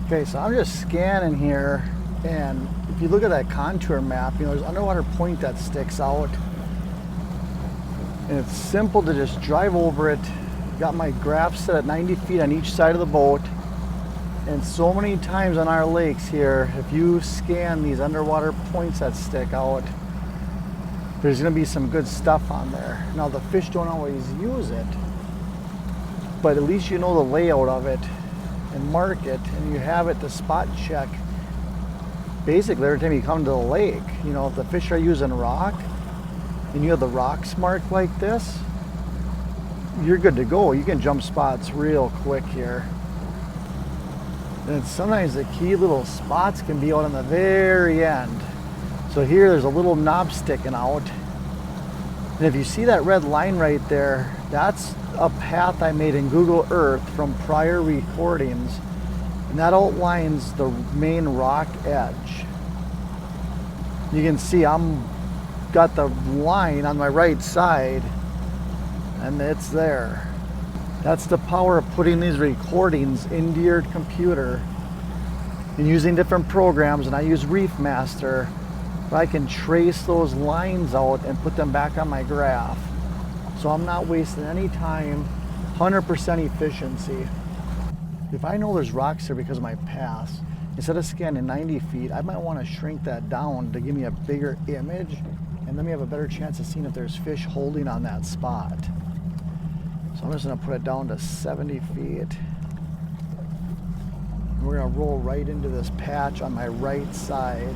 Okay, so I'm just scanning here, and if you look at that contour map, you know, there's an underwater point that sticks out. And it's simple to just drive over it. Got my graph set at 90 feet on each side of the boat. And so many times on our lakes here, if you scan these underwater points that stick out, there's gonna be some good stuff on there. Now the fish don't always use it, but at least you know the layout of it and mark it, and you have it to spot check basically every time you come to the lake. You know, if the fish are using rock and you have the rocks marked like this, you're good to go. You can jump spots real quick here. And sometimes the key little spots can be out on the very end. So here there's a little knob sticking out. And if you see that red line right there, that's a path I made in Google Earth from prior recordings. And that outlines the main rock edge. You can see I'm got the line on my right side, and it's there. That's the power of putting these recordings into your computer and using different programs. And I use Reef Master, but I can trace those lines out and put them back on my graph. So I'm not wasting any time, 100% efficiency. If I know there's rocks there because of my pass, instead of scanning 90 feet, I might want to shrink that down to give me a bigger image, and then we have a better chance of seeing if there's fish holding on that spot. So I'm just gonna put it down to 70 feet. And we're gonna roll right into this patch on my right side.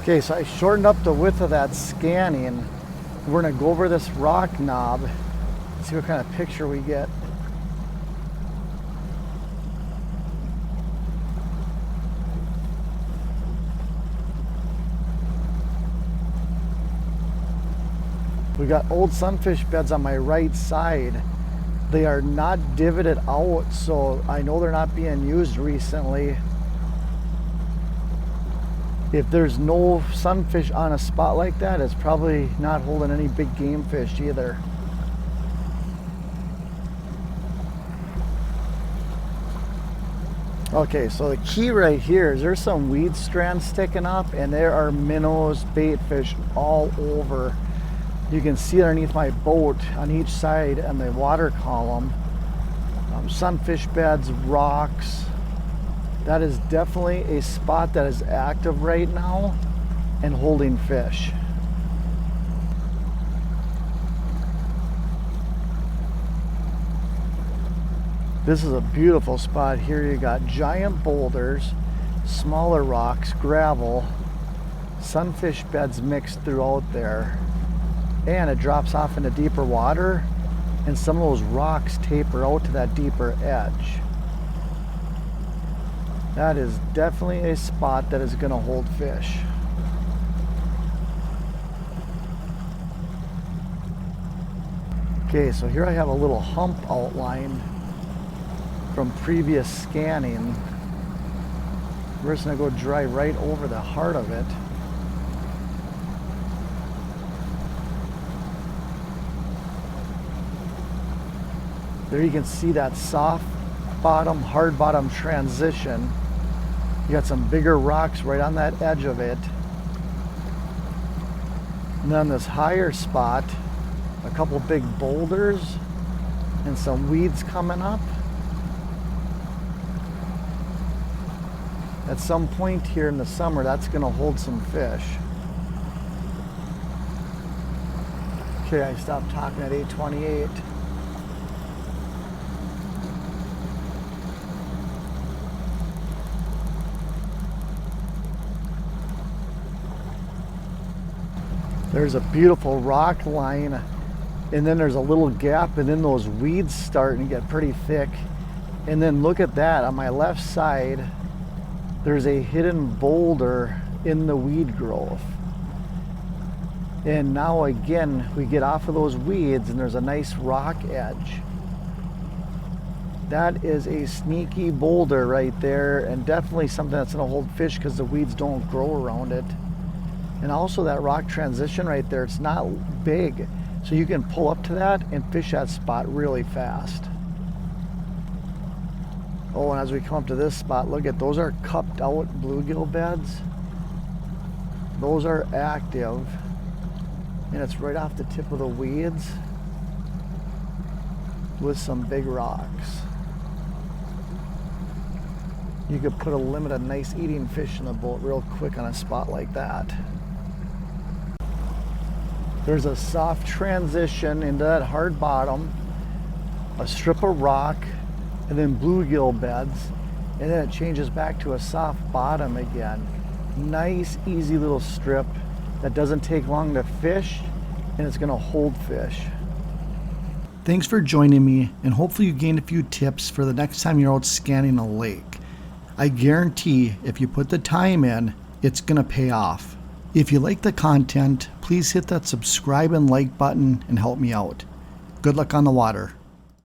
Okay, so I shortened up the width of that scanning. We're gonna go over this rock knob, see what kind of picture we get. We got old sunfish beds on my right side. They are not divoted out, so I know they're not being used recently. If there's no sunfish on a spot like that, it's probably not holding any big game fish either. Okay, so the key right here is there's some weed strands sticking up, and there are minnows, bait fish all over. You can see underneath my boat on each side and the water column. Sunfish beds, rocks. That is definitely a spot that is active right now and holding fish. This is a beautiful spot here. You got giant boulders, smaller rocks, gravel, sunfish beds mixed throughout there. And it drops off into deeper water, and some of those rocks taper out to that deeper edge. That is definitely a spot that is going to hold fish. Okay, so here I have a little hump outlined from previous scanning. We're just going to go drive right over the heart of it. There you can see that soft bottom, hard bottom transition. You got some bigger rocks right on that edge of it. And then this higher spot, a couple big boulders and some weeds coming up. At some point here in the summer, that's going to hold some fish. Okay, I stopped talking at 8:28. There's a beautiful rock line, and then there's a little gap, and then those weeds start and get pretty thick. And then look at that, on my left side, there's a hidden boulder in the weed growth. And now again, we get off of those weeds and there's a nice rock edge. That is a sneaky boulder right there, and definitely something that's gonna hold fish because the weeds don't grow around it. And also that rock transition right there, it's not big, so you can pull up to that and fish that spot really fast. Oh, and as we come up to this spot, look at those, are cupped out bluegill beds. Those are active, and it's right off the tip of the weeds with some big rocks. You could put a limit of nice eating fish in the boat real quick on a spot like that. There's a soft transition into that hard bottom, a strip of rock, and then bluegill beds, and then it changes back to a soft bottom again. Nice, easy little strip that doesn't take long to fish, and it's gonna hold fish. Thanks for joining me, and hopefully you gained a few tips for the next time you're out scanning a lake. I guarantee if you put the time in, it's gonna pay off. If you like the content, please hit that subscribe and like button and help me out. Good luck on the water.